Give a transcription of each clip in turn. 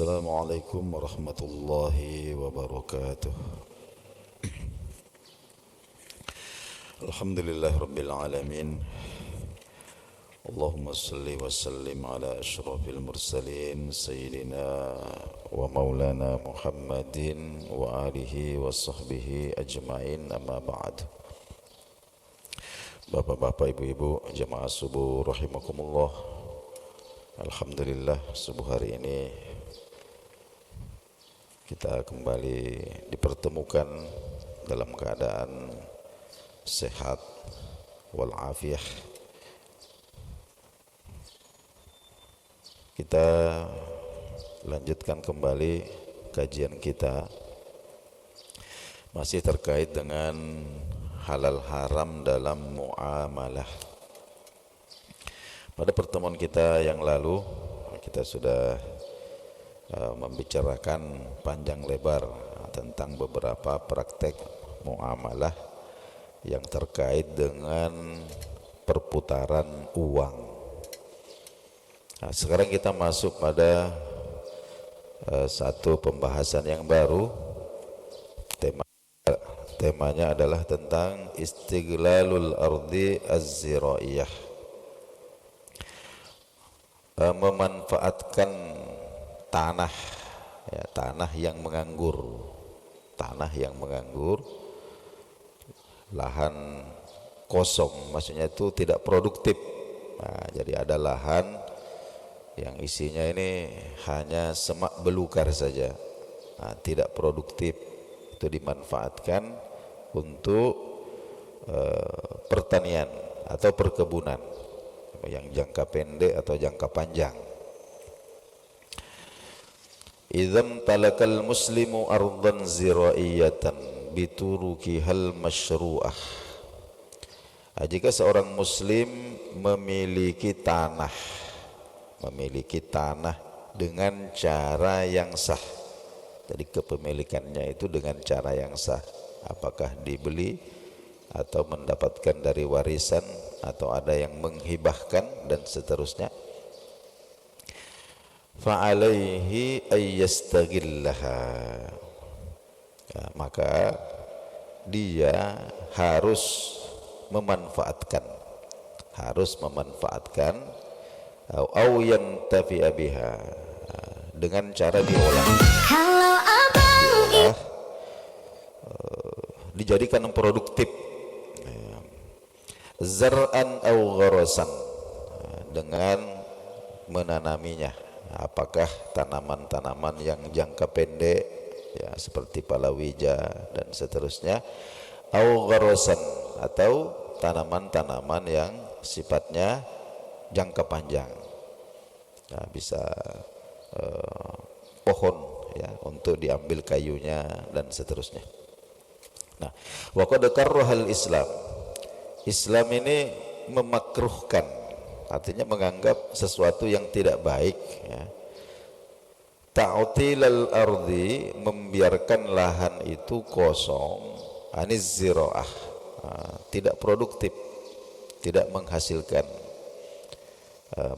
Assalamualaikum warahmatullahi wabarakatuh. Alhamdulillah rabbil alamin. Allahumma salli wa sallim ala ashrafil mursalin sayyidina wa maulana Muhammadin wa alihi wa sahbihi ajmain, amma ba'd. Bapak-bapak, ibu-ibu, jamaah subuh rahimakumullah. Alhamdulillah, subuh hari ini kita kembali dipertemukan dalam keadaan sehat walafiat. Kita lanjutkan kembali kajian kita, masih terkait dengan halal haram dalam muamalah. Pada pertemuan kita yang lalu kita sudah membicarakan panjang lebar tentang beberapa praktek muamalah yang terkait dengan perputaran uang. Nah, sekarang kita masuk pada satu pembahasan yang baru. Temanya adalah tentang istighlalul ardi az-ziraiyah, memanfaatkan tanah, ya, tanah yang menganggur, lahan kosong, maksudnya itu tidak produktif. Nah, jadi ada lahan yang isinya ini hanya semak belukar saja, nah, tidak produktif, itu dimanfaatkan untuk pertanian atau perkebunan yang jangka pendek atau jangka panjang. Idzam talakal muslimu ardan ziraiyatan biturukihal masyru'ah. Jika seorang muslim memiliki tanah dengan cara yang sah, jadi kepemilikannya itu dengan cara yang sah, apakah dibeli atau mendapatkan dari warisan atau ada yang menghibahkan dan seterusnya, fa'alaihi ayyastaghillaha, ya, maka dia harus memanfaatkan au yantafi'a biha, dengan cara diolah, dijadikan produktif, zar'an au gharasan, dengan menanaminya, apakah tanaman-tanaman yang jangka pendek, ya, seperti palawija dan seterusnya, au gharasan, atau tanaman-tanaman yang sifatnya jangka panjang, ya, bisa pohon, ya, untuk diambil kayunya dan seterusnya. Nah, wa qad karrahal Islam ini memakruhkan, artinya menganggap sesuatu yang tidak baik, ya, ta'tilal ardi, membiarkan lahan itu kosong, aniz ziraah, tidak produktif, tidak menghasilkan,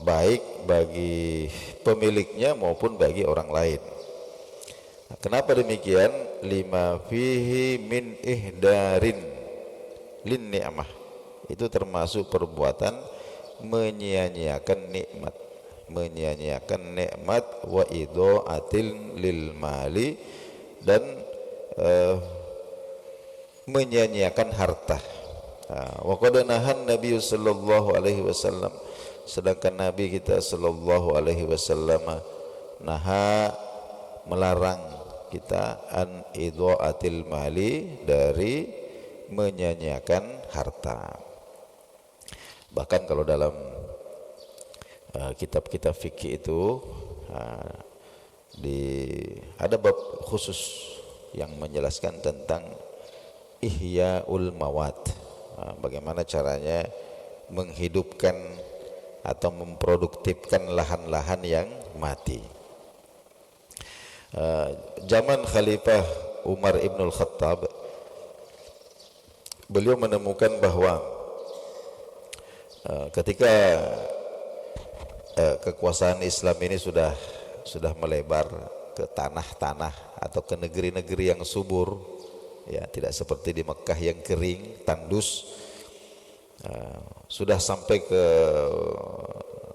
baik bagi pemiliknya maupun bagi orang lain. Kenapa demikian? Lima fihi min ihdarin lin ni'mah, itu termasuk perbuatan menyia-nyiakan nikmat, wa idha'atil lil mali, dan menyia-nyiakan harta. Wa qad nahan Nabi sallallahu alaihi wasallam, sedangkan Nabi kita sallallahu alaihi wasallam melarang kita an idha'atil mali, dari menyia-nyiakan harta. Bahkan kalau dalam kitab-kitab fikih itu ada bab khusus yang menjelaskan tentang ihya'ul mawat, bagaimana caranya menghidupkan atau memproduktifkan lahan-lahan yang mati. Zaman Khalifah Umar Ibnul Khattab, beliau menemukan bahwa ketika kekuasaan Islam ini sudah sudah melebar ke tanah-tanah atau ke negeri-negeri yang subur, ya, tidak seperti di Mekah yang kering tandus. Sudah sampai ke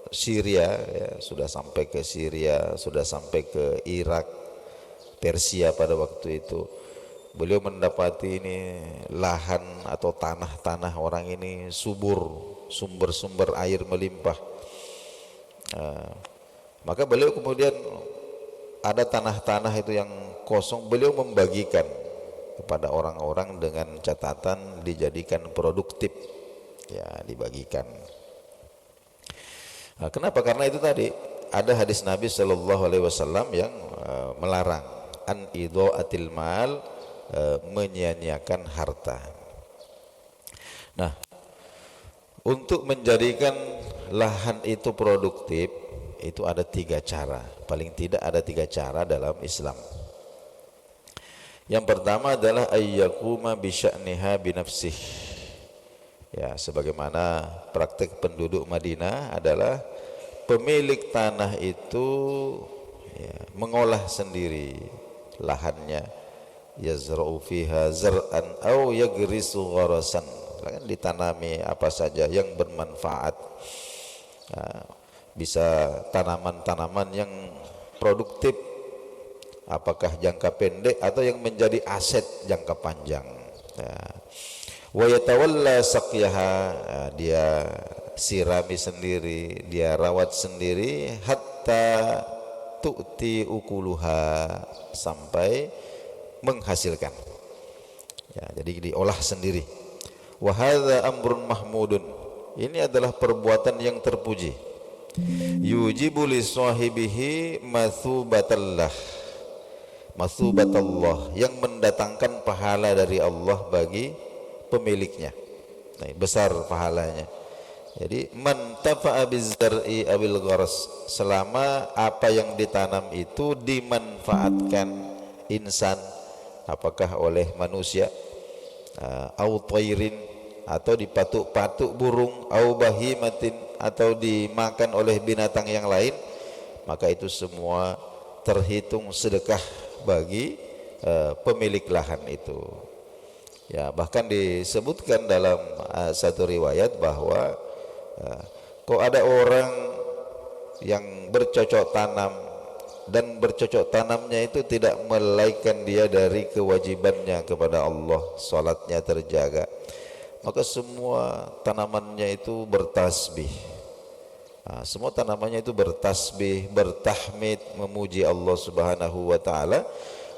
Syria, ya, sudah sampai ke Syria, sudah sampai ke Irak, Persia pada waktu itu. Beliau mendapati ini lahan atau tanah-tanah orang ini subur, sumber-sumber air melimpah. Maka beliau kemudian ada tanah-tanah itu yang kosong, beliau membagikan kepada orang-orang dengan catatan dijadikan produktif, ya, dibagikan. Kenapa? Karena itu tadi ada hadis Nabi Shallallahu Alaihi Wasallam yang melarang an idhaatil mal, menyia-nyiakan harta. Nah, untuk menjadikan lahan itu produktif itu ada 3 cara, paling tidak ada 3 cara dalam Islam. Yang pertama adalah ayyakuma bisya'niha binafsih. Ya, sebagaimana praktek penduduk Madinah adalah pemilik tanah itu, ya, mengolah sendiri lahannya, yazra'u fiha zar'an aw yagrisu gharasan, kan ditanami apa saja yang bermanfaat. Bisa tanaman-tanaman yang produktif, apakah jangka pendek atau yang menjadi aset jangka panjang. Wa yatawalla saqyaha, dia sirami sendiri, dia rawat sendiri, hatta tu'ti ukuluha, sampai menghasilkan. Ya, jadi diolah sendiri. Wa hadza amrun mahmudun, ini adalah perbuatan yang terpuji. Yujibu li sahibihi mathubatallah, mathubatallah, yang mendatangkan pahala dari Allah bagi pemiliknya. Nah, besar pahalanya. Jadi man tafa'a bizzar'i abil gharas, selama apa yang ditanam itu dimanfaatkan insan, apakah oleh manusia, au tairin, atau dipatuk-patuk burung, au bahimatin, atau dimakan oleh binatang yang lain, maka itu semua terhitung sedekah bagi pemilik lahan itu. Ya, bahkan disebutkan dalam satu riwayat bahwa kok ada orang yang bercocok tanam, dan bercocok tanamnya itu tidak melalaikan dia dari kewajibannya kepada Allah, salatnya terjaga, maka semua tanamannya itu bertasbih. Semua tanamannya itu bertasbih, bertahmid, memuji Allah Subhanahu wa taala,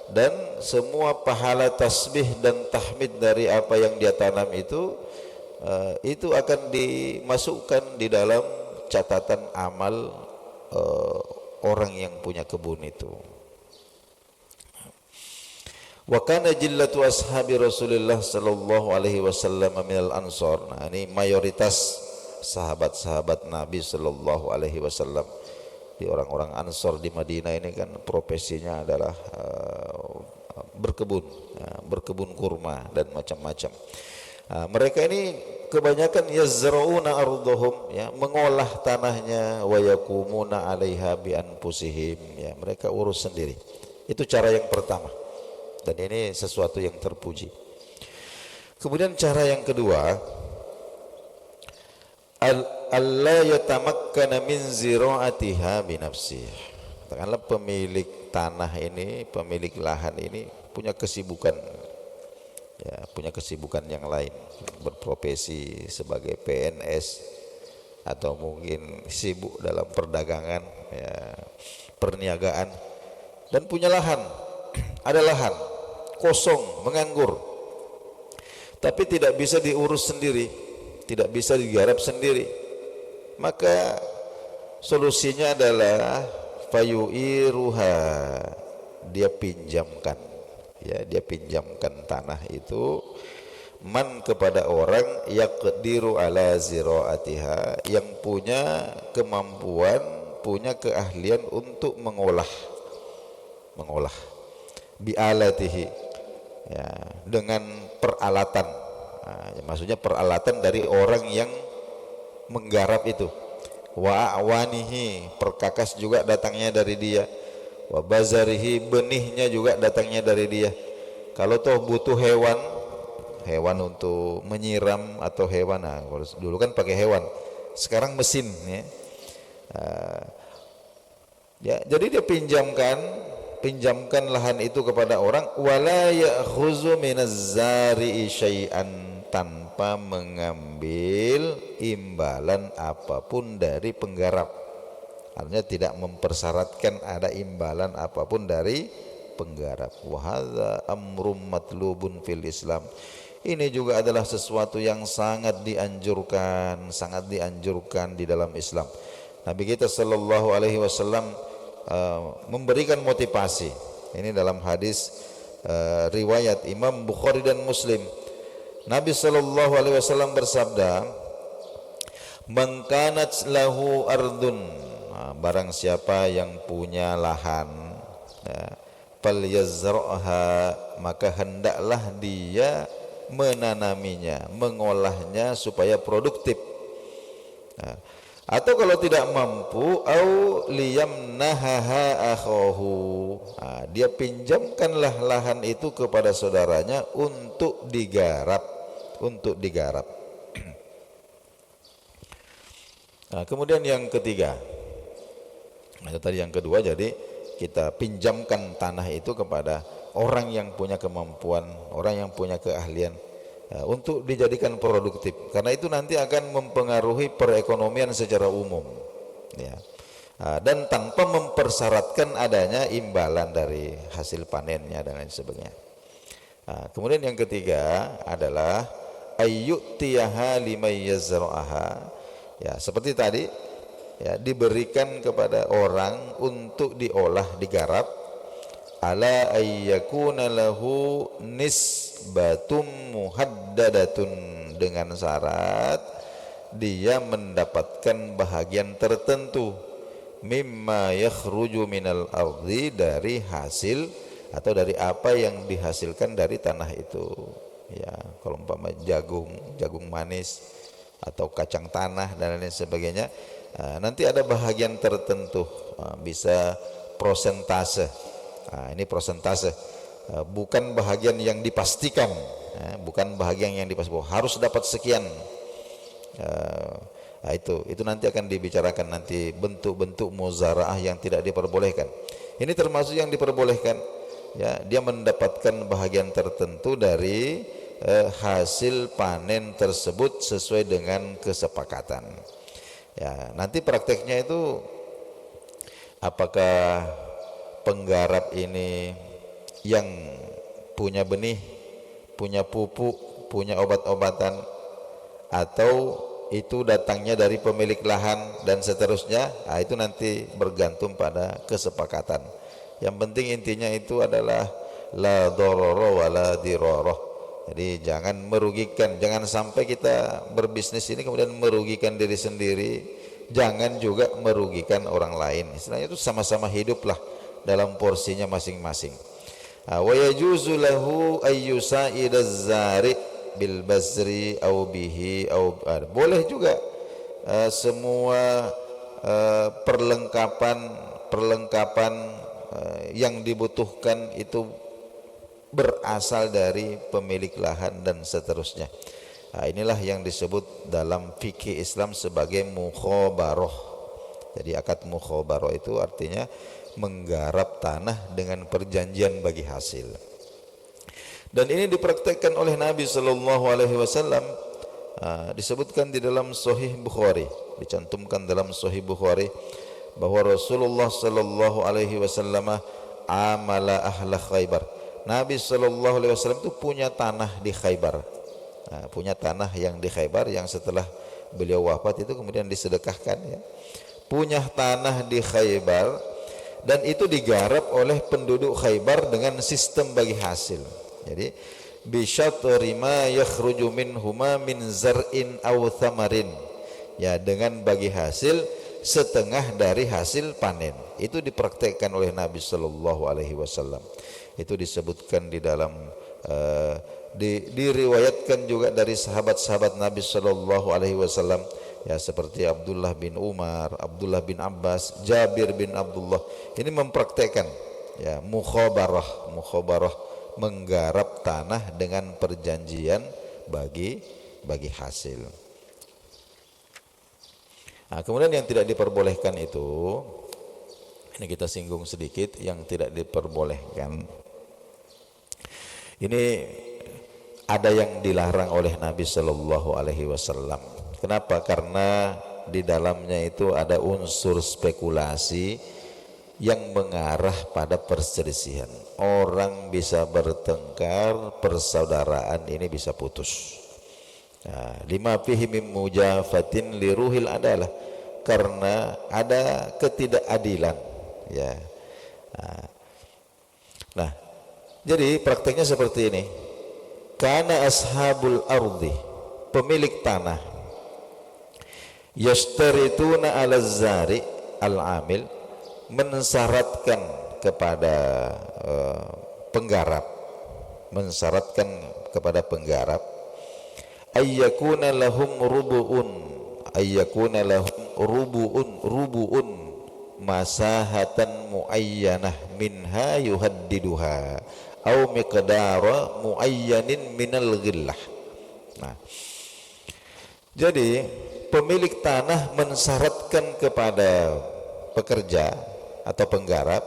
dan semua pahala tasbih dan tahmid dari apa yang dia tanam itu akan dimasukkan di dalam catatan amal orang yang punya kebun itu. Wa kana jillatu ashabi Rasulillah sallallahu alaihi wasallam minal ansar. Nah, ini mayoritas sahabat-sahabat Nabi sallallahu alaihi wasallam. Di orang-orang Ansor di Madinah ini kan profesinya adalah berkebun, berkebun kurma dan macam-macam. Mereka ini kebanyakan yazra'una ardhahum, ya, mengolah tanahnya, wa yakumuna 'alaiha bi anfusihim, ya, mereka urus sendiri. Itu cara yang pertama. Dan ini sesuatu yang terpuji. Kemudian cara yang kedua, alla yatamakkana min zira'atiha binafsih. Katakanlah pemilik tanah ini, pemilik lahan ini punya kesibukan, ya, punya kesibukan yang lain, berprofesi sebagai PNS, atau mungkin sibuk dalam perdagangan, ya, perniagaan, dan punya lahan, ada lahan kosong, menganggur, tapi tidak bisa diurus sendiri, tidak bisa digarap sendiri. Maka solusinya adalah fayu'iruha, dia pinjamkan, ya, dia pinjamkan tanah itu man kepada orang yaqdiru ala ziraatiha, yang punya kemampuan, punya keahlian untuk mengolah bialatihi, ya, dengan peralatan. Maksudnya peralatan dari orang yang menggarap itu. Wa awanihi, perkakas juga datangnya dari dia. wa bazarihi, benihnya juga datangnya dari dia. Kalau toh butuh hewan untuk menyiram atau hewan, nah, dulu kan pakai hewan, sekarang mesin ya. Ya, jadi dia pinjamkan lahan itu kepada orang, wala ya'khuzu minaz zari'i syai'an, tanpa mengambil imbalan apapun dari penggarap. Artinya tidak mempersyaratkan ada imbalan apapun dari penggarap. Wa hadza amrum matlubun fil Islam. Ini juga adalah sesuatu yang sangat dianjurkan di dalam Islam. Nabi kita sallallahu alaihi wasallam memberikan motivasi. Ini dalam hadis riwayat Imam Bukhari dan Muslim. Nabi sallallahu alaihi wasallam bersabda, "Man kanat lahu ardun," barang siapa yang punya lahan, ya, falyazra'ha, maka hendaklah dia menanaminya, mengolahnya supaya produktif. Nah, atau kalau tidak mampu, au liyamnahaha akhahu, dia pinjamkanlah lahan itu kepada saudaranya untuk digarap, Nah, kemudian yang ketiga, itu tadi yang kedua, jadi kita pinjamkan tanah itu kepada orang yang punya kemampuan, orang yang punya keahlian, untuk dijadikan produktif, karena itu nanti akan mempengaruhi perekonomian secara umum, ya. Dan tanpa mempersyaratkan adanya imbalan dari hasil panennya dan lain sebagainya. Kemudian yang ketiga adalah ayyutiyaha limay yazra'aha, ya, seperti tadi, ya, diberikan kepada orang untuk diolah, digarap, ala ayyakuna lahu nisbatum muhaddadatun, dengan syarat dia mendapatkan bahagian tertentu, mimma yakhruju minal ardi, dari hasil atau dari apa yang dihasilkan dari tanah itu, ya. Kalau umpama jagung manis atau kacang tanah dan lain sebagainya, nanti ada bahagian tertentu, bisa prosentase. Ini prosentase, bukan bahagian yang dipastikan, harus dapat sekian. Itu nanti akan dibicarakan, nanti bentuk-bentuk muzaraah yang tidak diperbolehkan. Ini termasuk yang diperbolehkan, ya, dia mendapatkan bahagian tertentu dari hasil panen tersebut sesuai dengan kesepakatan. Ya, nanti prakteknya itu apakah penggarap ini yang punya benih, punya pupuk, punya obat-obatan, atau itu datangnya dari pemilik lahan dan seterusnya, itu nanti bergantung pada kesepakatan. Yang penting intinya itu adalah la dharara wa la dirara. Jadi jangan merugikan, jangan sampai kita berbisnis ini kemudian merugikan diri sendiri, jangan juga merugikan orang lain. Istilahnya itu sama-sama hiduplah dalam porsinya masing-masing. Wa yajuzu lahu ayyusa'idaz zari' bil bazri au bihi au, boleh juga semua perlengkapan yang dibutuhkan itu berasal dari pemilik lahan dan seterusnya. Inilah yang disebut dalam fikih Islam sebagai mukhabarah. Jadi akad mukhabarah itu artinya menggarap tanah dengan perjanjian bagi hasil. Dan ini dipraktekkan oleh Nabi sallallahu alaihi wasallam, disebutkan di dalam Sahih Bukhari, dicantumkan dalam Sahih Bukhari bahwa Rasulullah sallallahu alaihi wasallam amala ahla Khaybar. Nabi sallallahu alaihi wasallam itu punya tanah di Khaybar. Punya tanah yang di Khaybar yang setelah beliau wafat itu kemudian disedekahkan, ya. Punya tanah di Khaybar dan itu digarap oleh penduduk Khaybar dengan sistem bagi hasil. Jadi bisyatri ma yakhruju minhuma min zar'in aw thamarin, ya, dengan bagi hasil setengah dari hasil panen. Itu dipraktekkan oleh Nabi sallallahu alaihi wasallam. Itu disebutkan di dalam diriwayatkan juga dari sahabat-sahabat Nabi sallallahu alaihi wasallam ya seperti Abdullah bin Umar, Abdullah bin Abbas, Jabir bin Abdullah ini mempraktekkan ya mukhabarah menggarap tanah dengan perjanjian bagi hasil. Nah, kemudian yang tidak diperbolehkan itu, ini kita singgung sedikit yang tidak diperbolehkan. Ini ada yang dilarang oleh Nabi Shallallahu Alaihi Wasallam. Kenapa? Karena di dalamnya itu ada unsur spekulasi yang mengarah pada perselisihan. Orang bisa bertengkar, persaudaraan ini bisa putus. Nah, lima fihi min mujafatin li ruhil adalah, karena ada ketidakadilan ya. Nah, jadi prakteknya seperti ini. Kana ashabul ardi, pemilik tanah, yashtarituna ala zari al-amil, mensyaratkan kepada penggarap, ayyakuna lahum rubu'un masahatan muayyanah minha yuhaddiduha au miqdara muayyanin minal ghillah. Nah, jadi pemilik tanah mensyaratkan kepada pekerja atau penggarap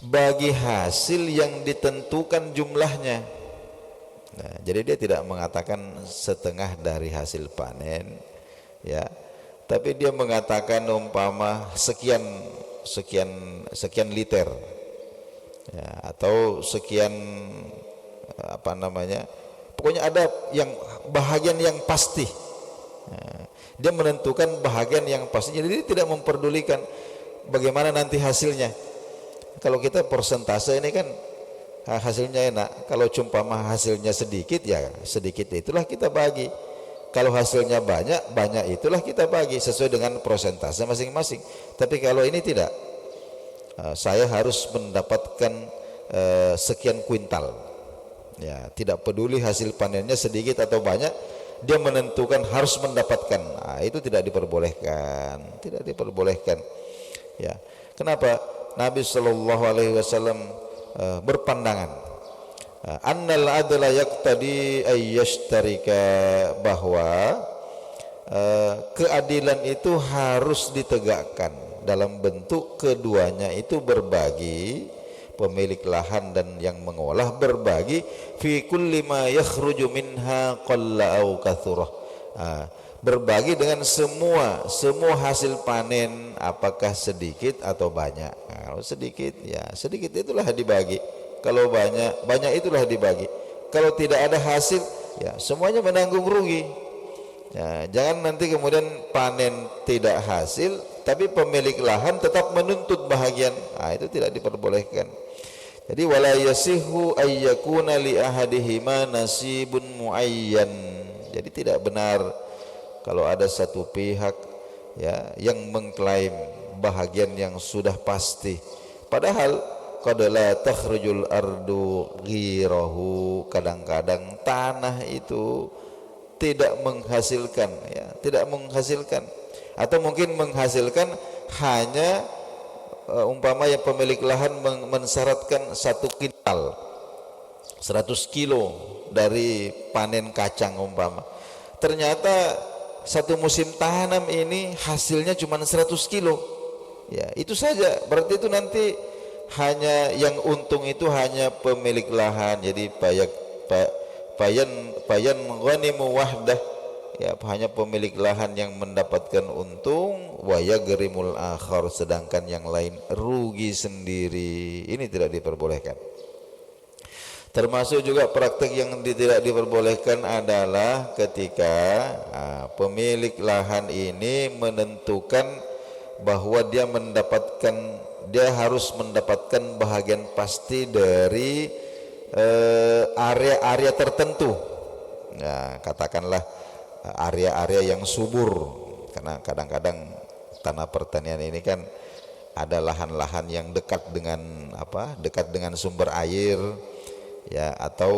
bagi hasil yang ditentukan jumlahnya. Nah, jadi dia tidak mengatakan setengah dari hasil panen ya, tapi dia mengatakan umpama sekian liter ya, atau sekian pokoknya ada yang bahagian yang pasti ya, dia menentukan bahagian yang pasti. Jadi dia tidak memperdulikan bagaimana nanti hasilnya. Kalau kita persentase ini kan hasilnya enak, kalau cumpama hasilnya sedikit ya sedikit itulah kita bagi, kalau hasilnya banyak itulah kita bagi sesuai dengan persentase masing-masing. Tapi kalau ini tidak, saya harus mendapatkan sekian kuintal ya, tidak peduli hasil panennya sedikit atau banyak, dia menentukan harus mendapatkan. Nah, itu tidak diperbolehkan ya. Kenapa? Nabi Shallallahu Alaihi Wasallam berpandangan annal adla yaqtadi ayyashtarika, bahwa keadilan itu harus ditegakkan dalam bentuk keduanya itu berbagi, pemilik lahan dan yang mengolah berbagi, fi kulli ma yakhruju minha qalla au kathurah, berbagi dengan semua hasil panen, apakah sedikit atau banyak. Kalau sedikit ya sedikit itulah dibagi, kalau banyak itulah dibagi. Kalau tidak ada hasil ya semuanya menanggung rugi ya. Jangan nanti kemudian panen tidak hasil tapi pemilik lahan tetap menuntut bahagian. Itu tidak diperbolehkan. Jadi wala yasihu ayyakuna li ahadihima nasibun muayyan. Jadi tidak benar kalau ada satu pihak ya yang mengklaim bahagian yang sudah pasti, padahal qad la takhrujul ardu ghirahu, kadang-kadang tanah itu tidak menghasilkan atau mungkin menghasilkan hanya umpama yang pemilik lahan mensyaratkan 1 kintal 100 kilo dari panen kacang umpama, ternyata satu musim tanam ini hasilnya cuma 100 kilo ya, itu saja. Berarti itu nanti hanya yang untung itu hanya pemilik lahan. Jadi payan ghanimu wahdah ya, hanya pemilik lahan yang mendapatkan untung, wa yagrimul akhar, sedangkan yang lain rugi sendiri. Ini tidak diperbolehkan. Termasuk juga praktek yang tidak diperbolehkan adalah ketika pemilik lahan ini menentukan bahwa dia harus mendapatkan bahagian pasti dari area-area tertentu. Nah, katakanlah area-area yang subur, karena kadang-kadang tanah pertanian ini kan ada lahan-lahan yang dekat dengan sumber air ya, atau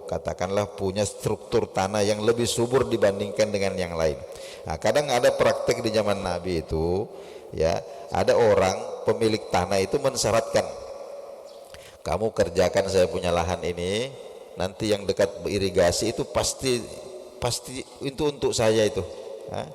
katakanlah punya struktur tanah yang lebih subur dibandingkan dengan yang lain. Nah, kadang ada praktek di zaman Nabi itu, ya, ada orang pemilik tanah itu mensyaratkan, kamu kerjakan saya punya lahan ini, nanti yang dekat irigasi itu pasti itu untuk saya itu. Nah,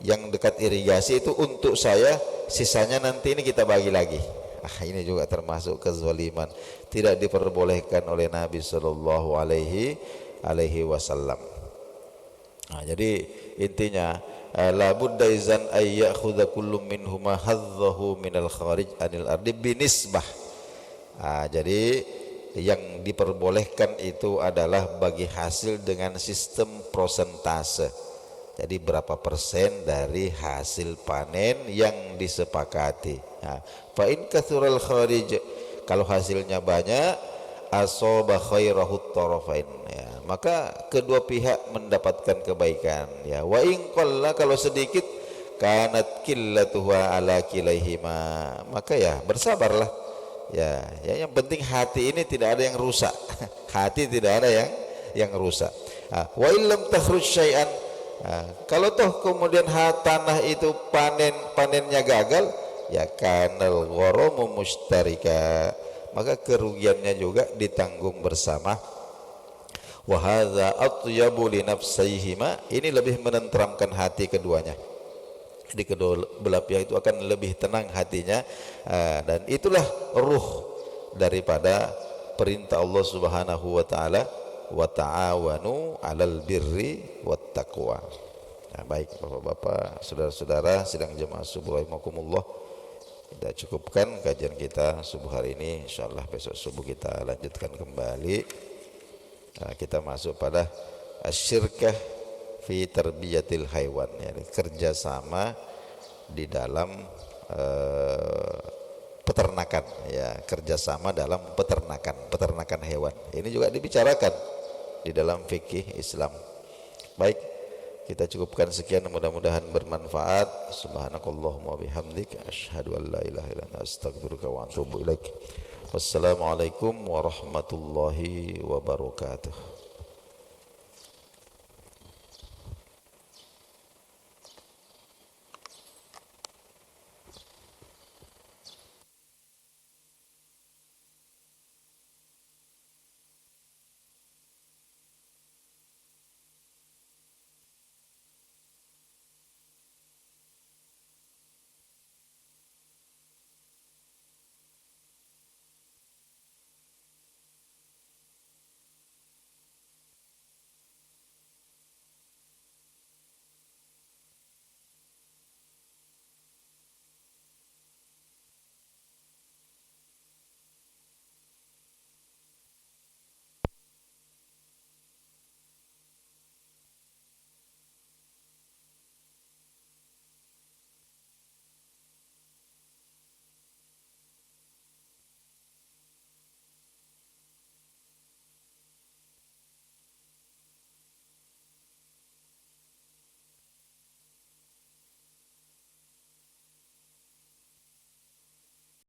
yang dekat irigasi itu untuk saya, sisanya nanti ini kita bagi lagi. Ini juga termasuk kezaliman, tidak diperbolehkan oleh Nabi Shallallahu Alaihi Wasallam. Nah, jadi intinya la budda izan ay ya'khudha kullu minhuma hadzahu minal kharij anil ardi binisbah. Jadi yang diperbolehkan itu adalah bagi hasil dengan sistem prosentase. Jadi berapa persen dari hasil panen yang disepakati. Fa in kathural kharij, kalau hasilnya banyak, asaba khairahut tarafain, ya, maka kedua pihak mendapatkan kebaikan, ya. Wa in qalla, kalau sedikit, kanat qillatuhu ala kilaihima, maka ya bersabarlah, ya, yang penting hati ini tidak ada yang rusak. Hati tidak ada yang rusak. Wa illam takhruj syai'an, kalau toh kemudian tanah itu panennya gagal, ya kanal gharamu mushtarika, maka kerugiannya juga ditanggung bersama. Wa hadza atyabu li nafsayhima, ini lebih menenteramkan hati keduanya. Di kedua belah pihak itu akan lebih tenang hatinya, dan itulah ruh daripada perintah Allah Subhanahu wa taala, wa ta'awanu 'alal birri wat taqwa. Nah, baik Bapak-bapak, saudara-saudara sidang jemaah subuh rahimakumullah, kita cukupkan kajian kita subuh hari ini. Insyaallah besok subuh kita lanjutkan kembali. Kita masuk pada asyirkah fi tarbiyatil haiwan, yani kerjasama di dalam peternakan, ya, kerjasama dalam peternakan hewan. Ini juga dibicarakan di dalam fikih Islam. Baik, kita cukupkan sekian, mudah-mudahan bermanfaat. Subhanakallahumma bihamdik, asyhadu an la ilaha illa anta, astaghfiruka wa atubu ilaik. Wassalamualaikum warahmatullahi wabarakatuh.